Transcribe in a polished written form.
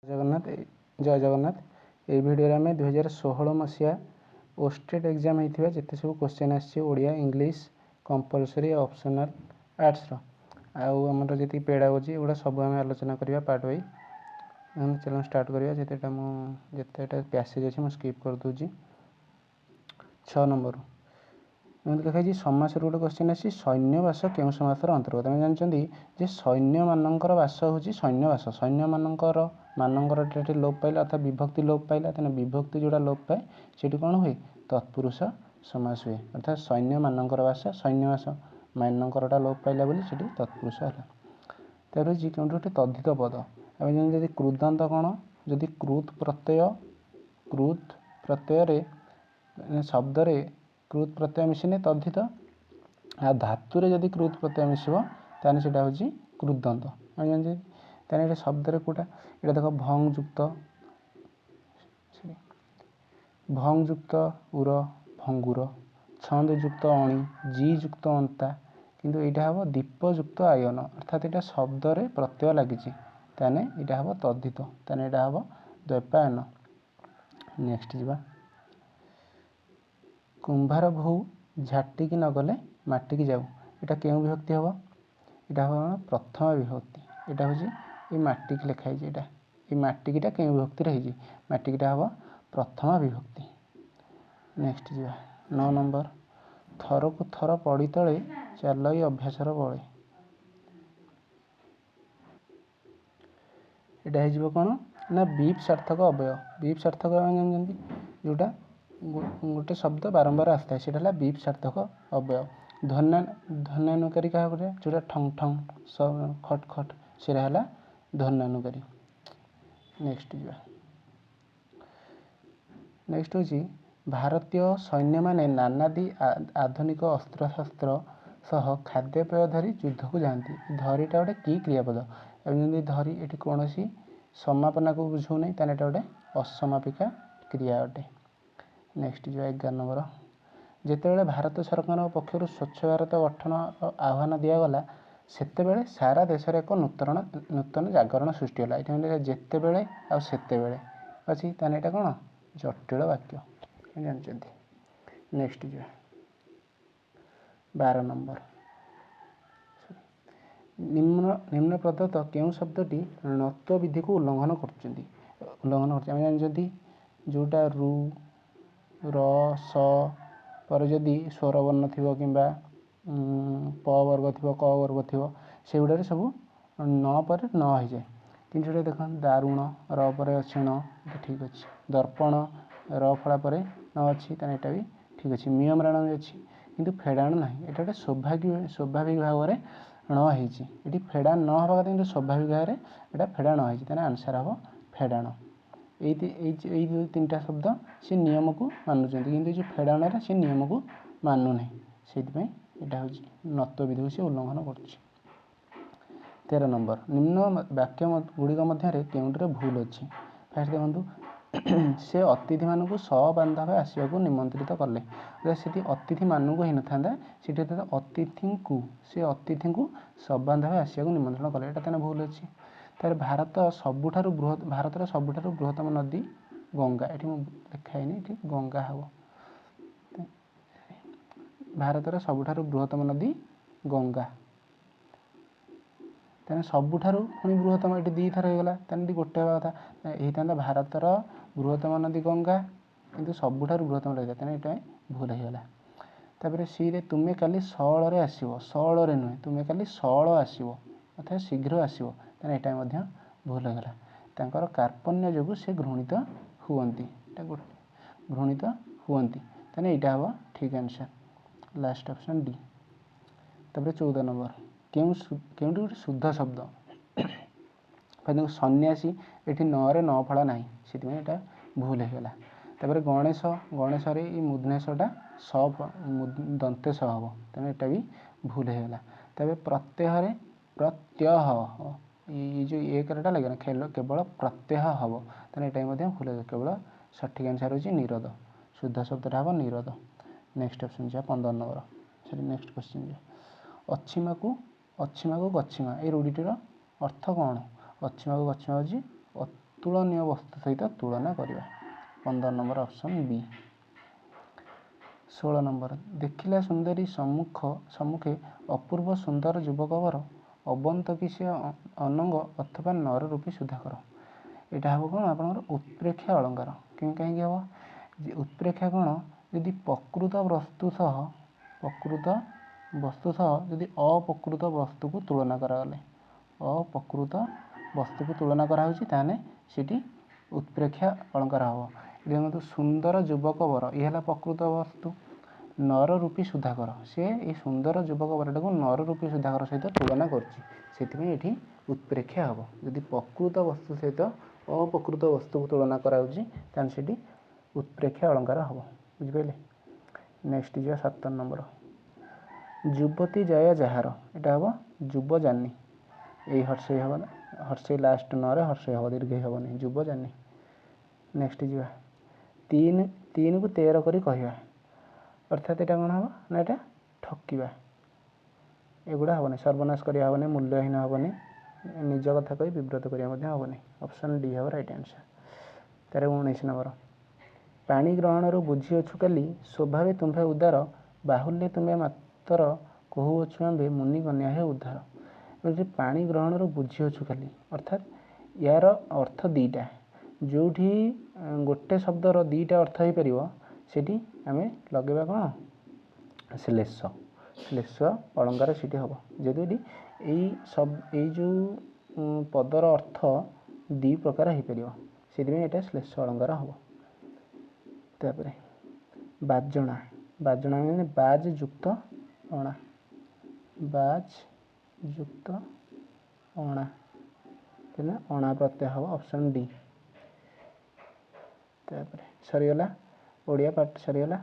जगन्नाथ जय जगन्नाथ ये भिडियो आम 2016 मसीहा ओस्टेट एग्जाम होता जिते सब क्वेश्चन आसिया इंग्लीश कंपलसरी ऑप्शनल आर्ट्स आमर जी पेडागोजी एगुड़ा सब आम आलोचना करवा पार्ट वाइज चलो स्टार्ट करवा जितेटा पैसेज अच्छे मुझे स्किप कर दूसरी 6 नंबर लिखाई समास गोटे क्वेश्चन अच्छी सैन्यवास क्यों समासर अंतर्गत आम जानते सैन्य मानकर बास हूँ सैन्यवास सैन्य मानकर लोप पाइला अर्थात विभक्ति लोप पाइला तेना विभक्ति जोड़ा लोप पाए से कौन हुए तत्पुरुष समास हुए अर्थात सैन्य मानकर बास सैन्यवास मानकरटा लोप पाइला बोली से तत्पुरुष है। तार क्यों गोटे तद्धित पद आम जानते क्रुदांत कौन जदि क्रुत प्रत्यय शब्द क्रुत प्रत्यय मिशने तद्धित आ धातु जदि क्रुत प्रत्यय मिसब ताने सेटा हूँ क्रुदांत आम जानते ताने शब्द कौटा ये देख भंग युक्त उर भंगुर छंद युक्त अणी जी युक्त अंता किंतु यहाँ हम दीपयुक्त आयन अर्थात यहाँ शब्द प्रत्यय लगी ताने यहाँ हम तद्धित ताने यहाँ हम द्वैपायन। नेक्स्ट जा कुंभार भू झाटिकी नगले माटिकी जाऊ यहाँ क्यों विभक्ति हम यहाँ हम प्रथम विभक्ति यहाँ हूँ ये माटिक लिखाई यहाँ ये माटिकीटा क्यों विभक्ति रही माटिकीटा हम प्रथम विभक्ति। नेक्स्ट जा 9 नंबर थर को थर पड़ी तले चल अभ्यासर बड़े यहाँ हो कौन ना बीप सार्थक अवय बीप सार्थक जानते जोटा गोटे शब्द बारंबार आता है सीटा बीप सार्थक अवय ध्वन्यानुकारी क्या जोटा ठंग ठंग खट खट से ध्वन्यानुकारी। नेक्स्ट जा नेक्स्ट हूँ भारतीय सैन्य माने नानादी आधुनिक अस्त्रशस्त्र सह खाद्यपेय धरी युद्ध को जाती धरीटा गोटे की क्रियापद एमती धरी ये कौन समापना को बुझौ नहीं ताने गोटे असमापिका क्रिया अटे। नेक्स्ट जो 11 नंबर जितेबाला भारत सरकार पक्षर स्वच्छ भारत गठन आह्वान दिगला सेतेबेले सारा देश एक नूतन जागरण सृष्टि है ये जितेबले आतेबले अच्छी ताने यहाँ कौन जटिल वाक्य जानते। नेक्स्ट जो 12 नंबर निम्न प्रदत्त क्यों शब्दटी णत्व विधि को उल्लंघन कर जानते जोटा रु र स पर जदि स्वर वर्ण थी कि प वर्ग थी क वर्ग थी से गुड़ा सब न पर न हो जाए कि देख दारुण र पर क्षीण ठीक अच्छे दर्पण र फला पर न अच्छी यहाँ भी ठीक अच्छे मियमराण भी अच्छी किंतु फेड़ाण ना ये गोटे स्वाभाविक भाव में ण होती फेड़ा न हवा कथा स्वाभाविक भाव में यहाँ फेड़ा न होती आंसर हम फेड़ाण यही 3टा शब्द से नियम को मानुंट कि जो फेड़ाण से नियम को मानुना से यहाँ हूँ नत्व विधि को सी उल्लंघन कर। 13 नंबर निम्न वाक्य गुड़िक मध्य केउंटे भूल अच्छी फास्ट देखो से अतिथि मानक सबांधव आसवाक निमंत्रित कले से अतिथि मानक ही ना सी अतिथि को से अतिथि को सबांधव आसवाक निमंत्रण कले यहाँ भूल अच्छी तार भारत सबुठारु बृहत भारतर सबुठारु बृहत्तम नदी गंगा ये लिखाई ये गंगा हम भारतर सबुठारु बृहत्तम नदी गंगा तेना सबुठारु पुणी बृहत्तम ये 2 थर होगा तेना गोटे कथा होता भारतर बृहत्तम नदी गंगा किंतु सबुठारु बृहत्तम रही तेना ये भूल होगा। तापर सी रे तुम्हें काली सौल आसो सौल नुहे तुम्हें काली सौल आसो अर्थात शीघ्र आसो तेना यहाँ भूल होगा तांकर कार्पण्य जो से घृणित हुंती घृणित हुंती तेना यहाँ हम ठीक आंसर लास्ट ऑप्शन डी। तापर 14 नंबर क्यों गोटे शुद्ध शब्द सन्यासी ये न फला ना से भूल होगा। तापर गणेश गणेश मूर्धनेशटा स दंतेश हम तेना यहाँ भी भूल होगा। तापर प्रत्यय प्रत्यय ये जो एकटा लगे ना केवल प्रत्यय हम तेना यहाँ भूल होगा केवल सठिक आंसर हो निरोध शुद्ध शब्दटा हम निरोध। नेक्स्ट ऑप्शन जा 15 नंबर सॉरी नेक्स्ट क्वेश्चन जा अछिमा को गछिमा ये रूढ़ीटीर अर्थ कौन अछिमा को गछिमा हूँ ତୁଳନୀୟ ବସ୍ତୁ ସହିତ ତୁଳନା କରିବା। 15 ନମ୍ବର ଅପସନ୍ ବି। 16 ନମ୍ବର ଦେଖିଲା ସୁନ୍ଦରୀ ସମ୍ମୁଖେ ଅପୂର୍ବ ସୁନ୍ଦର ଯୁବକବର ଅବନ୍ତ କି ସେ ଅନଙ୍ଗ ଅଥବା ନର ରୂପୀ ସୁଧାକର। ଏଇଟା ହେବ କ'ଣ ଆପଣଙ୍କର ଉତ୍ପ୍ରେକ୍ଷା ଅଳଙ୍କାର। କାହିଁକି ହେବ ଉତ୍ପ୍ରେକ୍ଷା କ'ଣ ଯଦି ପ୍ରକୃତ ବସ୍ତୁ ସହ ଯଦି ଅପ୍ରକୃତ ବସ୍ତୁକୁ ତୁଳନା କରାଗଲେ ଅପ୍ରକୃତ ବସ୍ତୁକୁ ତୁଳନା କରାହେଉଛି ତାହେଲେ ସେଠି ଉତ୍ପ୍ରେକ୍ଷା ଅଳଙ୍କାର ହେବ। ଦେଖନ୍ତୁ ସୁନ୍ଦର ଯୁବକ ବର ଇଏ ହେଲା ପ୍ରକୃତ ବସ୍ତୁ। ନର ରୂପୀ ସୁଧାକର ସେ ଏଇ ସୁନ୍ଦର ଯୁବକ ବରଟାକୁ ନର ରୂପୀ ସୁଧାକର ସହିତ ତୁଳନା କରୁଛି, ସେଥିପାଇଁ ଏଠି ଉତ୍ପ୍ରେକ୍ଷା ହେବ। ଯଦି ପ୍ରକୃତ ବସ୍ତୁ ସହିତ ଅପ୍ରକୃତ ବସ୍ତୁକୁ ତୁଳନା କରାଯାଉଛି ତାହେଲେ ସେଠି ଉତ୍ପ୍ରେକ୍ଷା ଅଳଙ୍କାର ହେବ। ବୁଝିପାରିଲେ? ନେକ୍ସଟ ଯିବା 17 ନମ୍ବର ଯୁବତୀ ଜୟ ଯାହାର। ଏଇଟା ହେବ ଯୁବଯାନୀ। ଏଇ ହର୍ଷେଇ ହେବ ନା ହର୍ଷେଇ ଲାଷ୍ଟ ନରେ ହର୍ଷେଇ ହେବ, ଦୀର୍ଘେଇ ହେବନି, ଯୁବଯାନୀ। ନେକ୍ସଟ ଯିବା 3କୁ 13 କରି କହିବା। ଅର୍ଥାତ୍ ଏଇଟା କ'ଣ ହେବ ନା ଏଇଟା ଠକିବା। ଏଗୁଡ଼ା ହେବନି, ସର୍ବନାଶ କରିବା ହେବନି, ମୂଲ୍ୟହୀନ ହେବନି, ନିଜ କଥା କହି ବିବ୍ରତ କରିବା ମଧ୍ୟ ହେବନି। ଅପସନ୍ ଡି ହେବ ରାଇଟ୍ ଆନ୍ସର୍। ତାର 19 ନମ୍ବର ପାଣି ଗ୍ରହଣରୁ ବୁଝିଅଛୁ କାଲି ସ୍ୱଭାବେ ତୁମ୍ଭେ ଉଦାର ବାହୁଲ୍ୟ ତୁମେ ମାତର କହୁଅଛୁ ଆମ୍ଭେ ମୁନି କନ୍ୟା ହେ ଉଦ୍ଧାର। ପାଣି ଗ୍ରହଣରୁ ବୁଝିଅଛୁ ଖାଲି ଅର୍ଥାତ୍ ୟାର ଅର୍ଥ ଦୁଇଟା। ଯେଉଁଠି ଗୋଟେ ଶବ୍ଦର ଦୁଇଟା ଅର୍ଥ ହେଇପାରିବ ସେଠି ଆମେ ଲଗେଇବା କ'ଣ ଶ୍ଲେଷ ଅଳଙ୍କାର ସେଠି ହେବ। ଯେହେତୁ ଏଠି ଏଇ ଯେଉଁ ପଦର ଅର୍ଥ ଦୁଇ ପ୍ରକାର ହେଇପାରିବ ସେଥିପାଇଁ ଏଇଟା ଶ୍ଲେଷ ଅଳଙ୍କାର ହେବ। ତାପରେ ବାଜଣା ମାନେ ବାଜ୍ ଯୁକ୍ତ ଅଣା, ବାଜ୍ ଯୁକ୍ତ ଅଣା ତେଣୁ ଅଣା ପ୍ରତ୍ୟୟ ହେବ ଅପସନ୍ ଡି। ତାପରେ ସରିଗଲା ଓଡ଼ିଆ ପାଠ ସରିଗଲା।